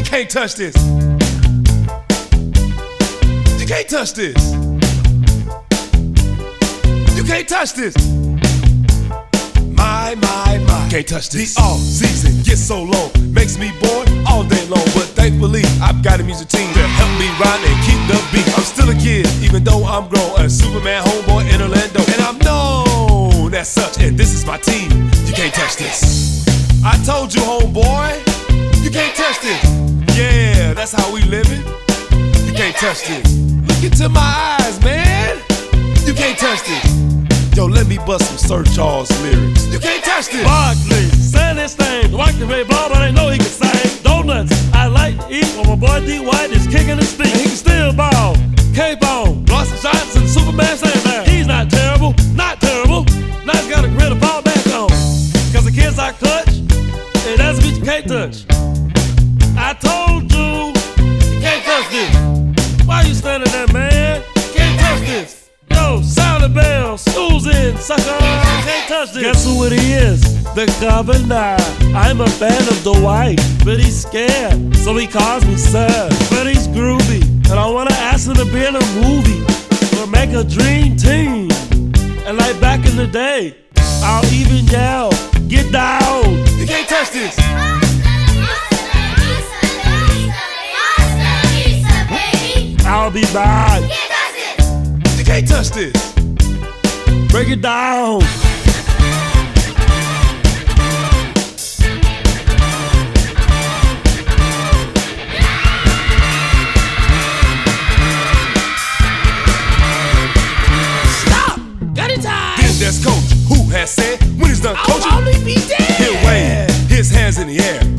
You can't touch this. You can't touch this. You can't touch this. My. Can't touch this. The off-season gets so long, makes me bored all day long. But thankfully, I've got a music team to help me ride and keep the beat. I'm still a kid, even though I'm grown. A Superman homeboy in Orlando. And I'm known as such, and this is my team. You can't touch this. I told you, homeboy, you can't touch this. Yeah, that's how we living. You can't touch this. Look into my eyes, man. You can't touch this. Yo, let me bust some Sir Charles lyrics. You can't touch this. Barkley, saying his thing. Watch the red ball, but I know he can sing. Donuts, I like to eat when my boy D. White is kicking his feet. And he can still ball. K-Bone, lost some shots and Superman saying that. He's not terrible, not terrible. Now he's got a grin to fall back on. Cause the kids I clutch, and that's a bitch you can't touch. I told you, you can't touch this. Why you standing there, man? Can't touch this. Yo, sound the bell, snooze in, sucker. Can't touch this. Guess who it is? The governor. I'm a fan of Dwight, but he's scared, so he calls me sir. But he's groovy, and I wanna ask him to be in a movie or make a dream team. And like back in the day, I'll even yell, get down. You can't touch this. I'll be back. You can't touch this. Break it down. Stop! Got it time! Then there's Coach, who has said when he's done coaching, I'll only be dead. he'll wave his hands in the air